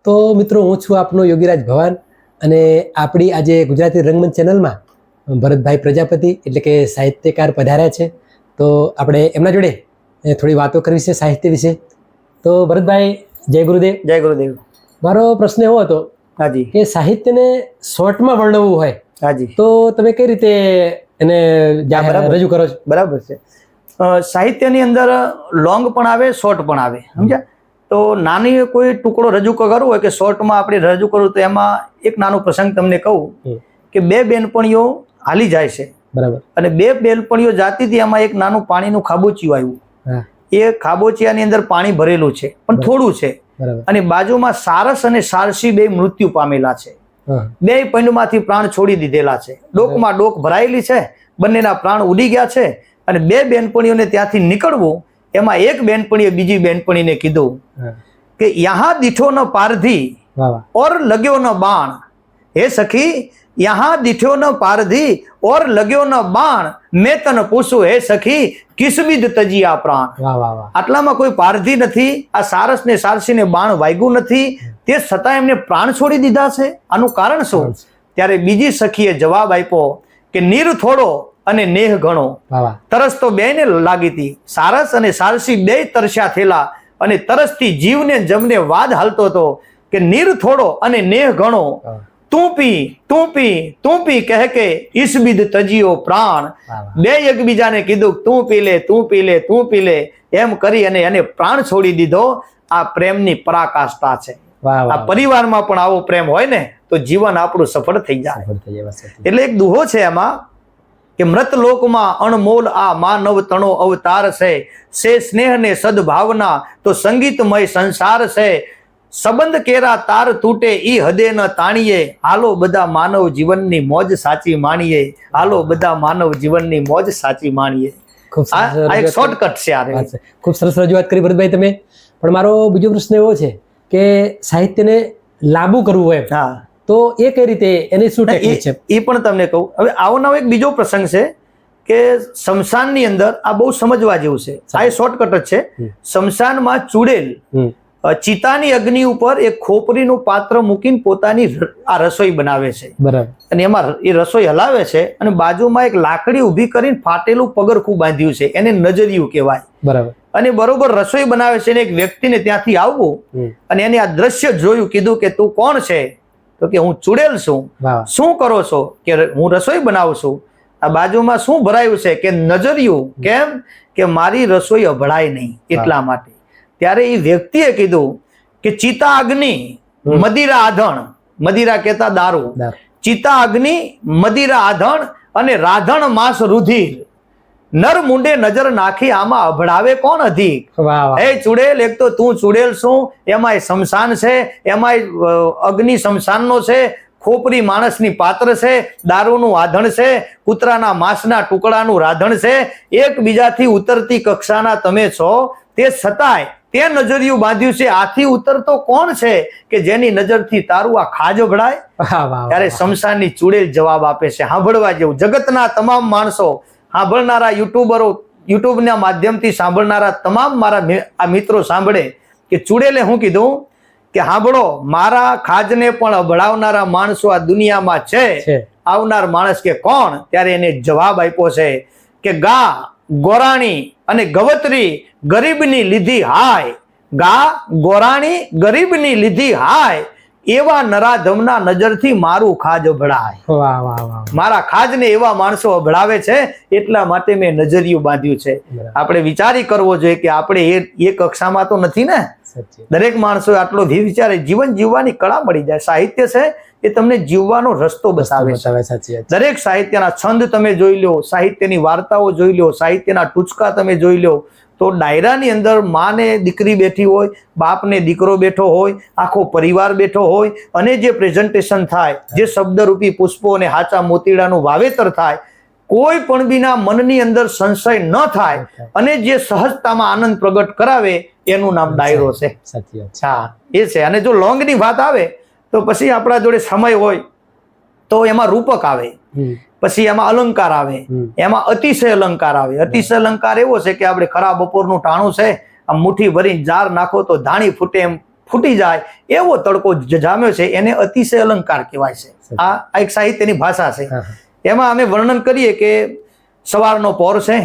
તો મિત્રો હું છું આપનો યોગીરાજ ભવાન અને આપણી આજે ગુજરાતી રંગમંચ ચેનલમાં ભરતભાઈ પ્રજાપતિ એટલે કે સાહિત્યકાર પધાર્યા છે. તો આપણે એમના જોડે થોડી વાતો કરવી છે સાહિત્ય વિશે. તો ભરતભાઈ જય ગુરુદેવ. જય ગુરુદેવ. મારો પ્રશ્ન એવો હતો હાજી કે સાહિત્યને શોર્ટમાં વર્ણવવું હોય હાજી તો તમે કઈ રીતે એને રજૂ કરો છો? બરાબર છે. સાહિત્યની અંદર લોંગ પણ આવે શોર્ટ પણ આવે, સમજ્યા? તો નાની કોઈ ટુકડો રજૂ કરવો હોય કે શોર્ટમાં આપણે રજૂ કરવું તો એમાં એક નાનો પ્રસંગ તમને કહું કે બે બેનપણીઓ હાલી જાય છે, બરાબર, અને બે બેનપણીઓ જાતી હતી. એમાં એક નાનું પાણીનું ખાબોચિયું આવ્યું. એ ખાબોચિયાની અંદર પાણી ભરેલું છે પણ થોડું છે, અને બાજુમાં સારસ અને સારસી બે મૃત્યુ પામેલા છે. બે પૈંડમાંથી પ્રાણ છોડી દીધેલા છે. ડોકમાં ડોક ભરાયેલી છે, બંનેના પ્રાણ ઉડી ગયા છે. અને બે બેનપણીઓને ત્યાંથી નીકળવું, એમાં એક બેનપણીએ બીજી બેનપણીને કીધું કે યહાં દીઠો ન પારધી ઓર લગ્યો ન બાણ. હે સખી, યહાં દીઠો ન પારધી ઓર લગ્યો ન બાણ, મેં તને પૂછું હે સખી કિસબીદ તજીયા પ્રાણ. આટલામાં કોઈ પારધી નથી, આ સારસ ને સારસી ને બાણ વાગ્યું નથી, તે છતાં એમને પ્રાણ છોડી દીધા છે. આનું કારણ શું? ત્યારે બીજી સખીએ જવાબ આપ્યો કે નીર થોડો અને નેહ ઘણો. તરસ તો બે ને લાગી હતી. સારસ અને સારસી બે તરસ્યા થયેલા, અને તરસથી જીવને જમને વાદ હાલતો હતો કે નીર થોડો અને નેહ ઘણો, તું પી તું પી તું પી કહે કે ઈસબીદ તજીયો પ્રાણ. બે એકબીજાને કીધું તું પી લે તું પી લે તું પી લે, એમ કરી અને એને પ્રાણ છોડી દીધો. આ પ્રેમની પરાકાષ્ઠા છે. આ પરિવારમાં પણ આવો પ્રેમ હોય ને તો જીવન આપણું સફળ થઈ જાય. એટલે એક દુહો છે એમાં કે મૃતલોકમાં અણમોલ આ માનવ તણો અવતાર છે, સ્નેહ ને સદભાવના તો સંગીતમય સંસાર છે. સંબંધ કેરા તાર તૂટે ઈ હદે ન તાણીએ, હાલો બધા માનવ જીવનની મોજ સાચી માણીએ. હાલો બધા માનવ જીવનની મોજ સાચી માણીએ. આ એક શોર્ટકટ છે. આ ખૂબ સરસ રજૂઆત કરી ભરતભાઈ તમે. પણ મારો બીજો પ્રશ્ન એવો છે કે સાહિત્યને લાંબુ કરવું હોય તો એ કઈ રીતે, એની શું ટેકનિક છે? એ પણ તમને કહું. હવે આવો નવો એક બીજો પ્રસંગ છે કે શમશાનની અંદર આ બહુ સમજવા જેવું છે. આ એ શોર્ટકટ જ છે. શમશાનમાં ચૂડેલ ચિતાની અગ્નિ ઉપર એક ખોપરીનું પાત્ર મૂકીને પોતાની આ રસોઈ બનાવે છે. બરાબર. અને એમાં એ રસોઈ હલાવે છે, અને બાજુમાં એક લાકડી ઊભી કરીને ફાટેલું પગરખું બાંધ્યું છે, એને નજરિયું કહેવાય. બરાબર. અને બરોબર રસોઈ બનાવે છે, અને એક વ્યક્તિને ત્યાંથી આવવું અને એને આ દ્રશ્ય જોયું, કીધું કે તું કોણ છે? તો કે હું ચૂડેલ છું. શું કરો છો? કે હું રસોઈ બનાવું છું. આ બાજુમાં શું ભરાયું છે? કે નજરિયું. કેમ? કે મારી રસોઈ અભળાય નહીં એટલા માટે. ત્યારે એ વ્યક્તિએ કીધું કે ચિતા અગ્નિ મદિરા આધણ, મદિરા કહેતા દારૂ, ચિતા અગ્નિ મદિરા આધણ અને રાધણ માસ રુધિર, નર મુંડે નજર નાખી આમાં અભળાવે કોણ અધિક. હે ચૂડેલ, એક તો તું ચૂડેલ શું, એમાંય શમશાન છે, એમાંય અગ્નિ શમશાનનો છે, ખોપરી માણસની પાત્ર છે, દારૂનું આધણ છે, કૂતરાના માંસના ટુકડાનું રાધણ છે, એકબીજાથી ઉતરતી કક્ષાના તમે છો, તે છતાંય તે નજરિયું બાંધ્યું છે. આથી ઉતરતો કોણ છે કે જેની નજરથી તારું આ ખાજ ભળાય? ત્યારે શમશાનની ચૂડેલ જવાબ આપે છે, સાંભળવા જેવું. જગતના તમામ માણસો, સાંભળનારા યુટ્યુબરો, યુટ્યુબના માધ્યમથી સાંભળનારા તમામ મારા આ મિત્રો સાંભળે કે ચૂડેલે હું કીધું કે સાંભળો, મારા ખાજને પણ અભળાવનારા માણસો આ દુનિયામાં છે. આવનાર માણસ કે કોણ? ત્યારે એને જવાબ આપ્યો છે કે ગા ગોરાણી અને ગવત્રી ગરીબની લીધી હાય. ગા ગોરાણી ગરીબની લીધી હાય, એવા નરાધમના નજરથી મારું ખાજ અભળાય. મારા ખાજને એવા માણસો અભળાવે છે, એટલા માટે મેં નજરિયું બાંધ્યું છે. આપણે વિચારી કરવો જોઈએ કે આપણે એ કક્ષામાં તો નથી ને. દરેક માણસો આટલો વિચારે, જીવન જીવવાની કળા મળી જાય. સાહિત્ય છે એ તમને જીવવાનો રસ્તો બતાવે છે. દરેક સાહિત્યના છંદ તમે જોઈ લો, સાહિત્યની વાર્તાઓ જોઈ લો, સાહિત્યના ટૂચકા તમે જોઈ લો, તો ડાયરાની અંદર માને દીકરી બેઠી હોય, બાપને દીકરો બેઠો હોય, આખો પરિવાર બેઠો હોય, અને જે પ્રેઝન્ટેશન થાય, જે શબ્દરૂપી પુષ્પો અને હાચા મોતીડાનું વાવેતર થાય, કોઈ પણ બીના મનની અંદર સંશય ન થાય, અને જે સહજતામાં આનંદ પ્રગટ કરાવે, એનું નામ ડાયરો છે. હા, એ છે. અને જો લોંગની વાત આવે તો પછી આપણા જોડે સમય હોય તો એમાં રૂપક આવે, પછી એમાં અલંકાર આવે, એમાં અતિશય અલંકાર આવે. અતિશય અલંકાર એવો છે કે આપણે ખરા બપોરનું ટાણું છે, આમ મુઠ્ઠી ભરીને જાર નાખો તો ધાણી ફૂટે એમ ફૂટી જાય એવો તડકો જામ્યો છે, એને અતિશય અલંકાર કહેવાય છે. આ એક સાહિત્યની ભાષા છે. એમાં અમે વર્ણન કરીએ કે સવારનો પહોર છે,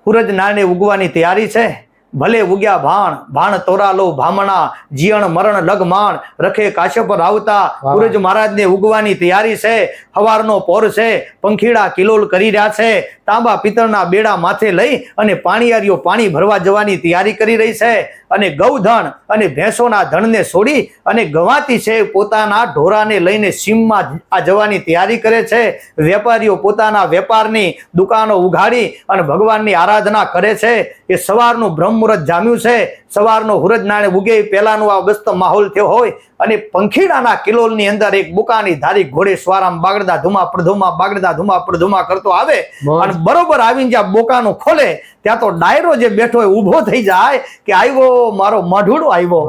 સૂરજ નાને ઉગવાની તૈયારી છે, ભલે ઉગ્યા ભાણ ભાણ તોરાલો ભામણા, જીયણ મરણ લગમાણ રખે કાશ્યપ આવતા, સૂરજ મહારાજને ઉગવાની તૈયારી છે, સવારનો પહોર છે, પંખીડા કિલોલ કરી રહ્યા છે, તાંબા પિત્તળના બેડા માથે લઈ અને પાણીયારીઓ પાણી ભરવા જવાની તૈયારી કરી રહી છે, અને ગૌધન અને ભેંસોના ધણને છોડી અને ગવાતી છે પોતાના ઢોરાને લઈને સીમમાં આ જવાની તૈયારી કરે છે. વેપારીઓ પોતાના વેપારની દુકાનો ઉઘાડી અને ભગવાનની આરાધના કરે છે. એ સવારનું બ્રહ્મ મુહૂર્ત જામ્યું છે, સવારનો હુરજ નાણે ઉગે પહેલાનું આ મસ્ત માહોલ થયો હોય, અને પંખીડાના કિલોલની અંદર એક બુકાની ધારી ઘોડે સ્વારામ બાગડતા ધુમા પડધુમા બાગડતા ધુમા પડધુમા કરતો આવે, અને બરોબર આવીને જ્યાં બોકાનું ખોલે ત્યાં તો ડાયરો જે બેઠો હોય ઊભો થઈ જાય કે આવ્યો મારો મઢુડો આવ્યો.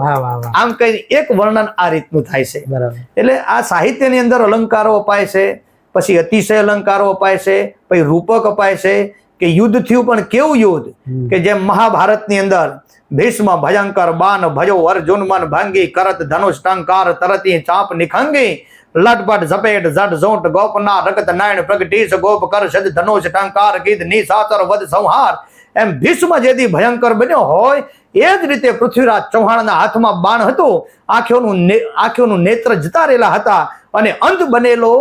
આમ કઈ એક વર્ણન આ રીતનું થાય છે. એટલે આ સાહિત્યની અંદર અલંકારો અપાય છે, પછી અતિશય અલંકારો અપાય છે, પછી રૂપક અપાય છે કે યુદ્ધ થયું પણ કેવું યુદ્ધ કે જેમ મહાભારતની અંદર ભીષ્મ ભયંકર બાન ભજો અર્જુન મન ભાંગી કરત ધનુષ ટંકાર તરતી ચાપ નિખંગી લટપટ ઝપેટ ઝટ ઝોટ ગોપના રકત નાયણ પ્રગટીશ ગોપ કર સદ ધનુષ ટંકાર કીધ નિશાચર વદ સંહાર. એમ ભીષ્મ જેથી ભયંકર બન્યો હોય એ જ રીતે પૃથ્વીરાજ ચૌહાણના હાથમાં બાણ હતું, આંખોનું નેત્ર જતા રહેલા હતા, અને અંત બનેલો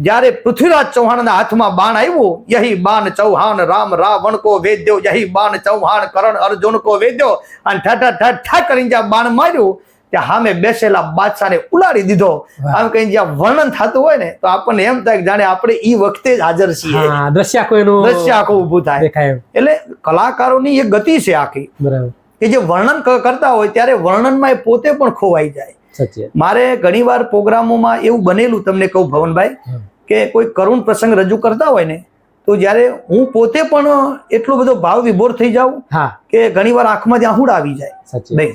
જ્યારે પૃથ્વીરાજ ચૌહાણના હાથમાં બાણ આવ્યું, યહી બાણ ચૌહાણ રામ રાવણ કો વેદ્યો, યહી બાણ ચૌહાણ કરણ અર્જુન કો વેદ્યો, અને ઠઠ ઠઠ કરીને જ્યાં બાણ માર્યું ત્યાં સામે બેસેલા બાદશાહને ઉલાડી દીધો. આમ કઈ જ્યાં વર્ણન થતું હોય ને તો આપણને એમ થાય કે જાણે આપણે ઈ વખતે જ હાજર છીએ, દ્રશ્ય આખું ઊભું થાય. એટલે કલાકારોની એક ગતિ છે આખી કે જે વર્ણન કરતા હોય ત્યારે વર્ણનમાં એ પોતે પણ ખોવાઈ જાય. મારે ઘણીવાર પ્રોગ્રામોમાં એવું બનેલું, તમને કહું ભવનભાઈ, કે કોઈ કરુણ પ્રસંગ રજૂ કરતા હોય ને તો જ્યારે હું પોતે પણ એટલો બધો ભાવ વિભોર થઈ જાઉં કે ઘણીવાર આંખમાંથી આહુડ આવી જાય.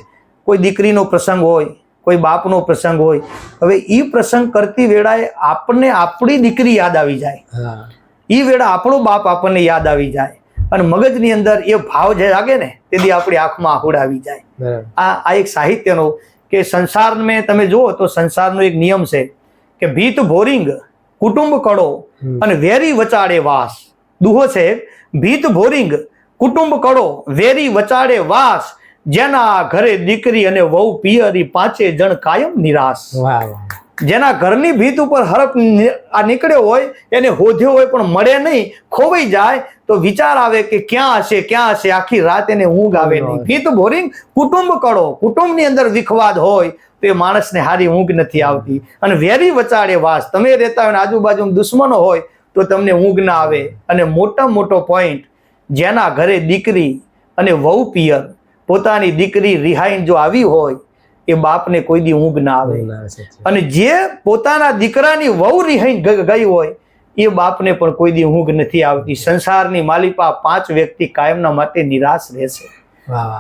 કોઈ દીકરીનો પ્રસંગ હોય, કોઈ બાપનો પ્રસંગ હોય, હવે ઈ પ્રસંગ કરતી વેળાએ આપણને આપણી દીકરી યાદ આવી જાય, ઈ વેળા આપણો બાપ આપણને યાદ આવી જાય, અને મગજની અંદર એ ભાવ જે લાગે ને તેથી આપણી આંખમાં આહુડ આવી જાય. આ એક સાહિત્યનો કે સંસાર મેં તમે જુઓ તો સંસારનો એક નિયમ છે કે ભીત ભોરિંગ કુટુંબ કડો અને વેરી વચાડે વાસ. દુહો છે ભીત ભોરિંગ કુટુંબ કડો વેરી વચાડે વાસ, જેના ઘરે દીકરી અને વહુ પિયરી પાંચે જણ કાયમ નિરાશ. જેના ઘરની ભીત ઉપર હરફ આ નીકળ્યો હોય એને હોધ્યો હોય પણ મળે નહીં, ખોવાઈ જાય તો વિચાર આવે કે ક્યાં હશે ક્યાં હશે, આખી રાત એને ઊંઘ આવે નહીં. ભીત ભોરિંગ કુટુંબ કડો, કુટુંબની અંદર વિખવાદ હોય તો એ માણસને હારી ઊંઘ નથી આવતી. અને વેરી વચાડે વાસ, તમે રહેતા હોય આજુબાજુ દુશ્મનો હોય તો તમને ઊંઘ ના આવે. અને મોટો પોઈન્ટ, જેના ઘરે દીકરી અને વહુ પિયર પોતાની દીકરી રિહાઈને જો આવી હોય એ બાપને કોઈ દી ઊંઘ ના આવે, અને જે પોતાના દીકરાની વહુ રિહાઈને ગઈ હોય એ બાપને પણ કોઈ દી ઊંઘ નથી આવતી. સંસારની માલિપા 5 વ્યક્તિ કાયમના માટે નિરાશ રહેશે.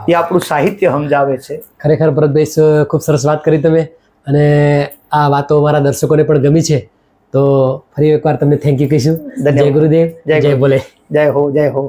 એ આપણું સાહિત્ય સમજાવે છે. ખરેખર ભરતભાઈ ખૂબ સરસ વાત કરી તમે, અને આ વાતો અમારા દર્શકોને પણ ગમી છે. તો ફરી એકવાર તમને થેન્ક યુ કહીશું. જય ગુરુદેવ, જય ભોલે, જય હો, જય હો.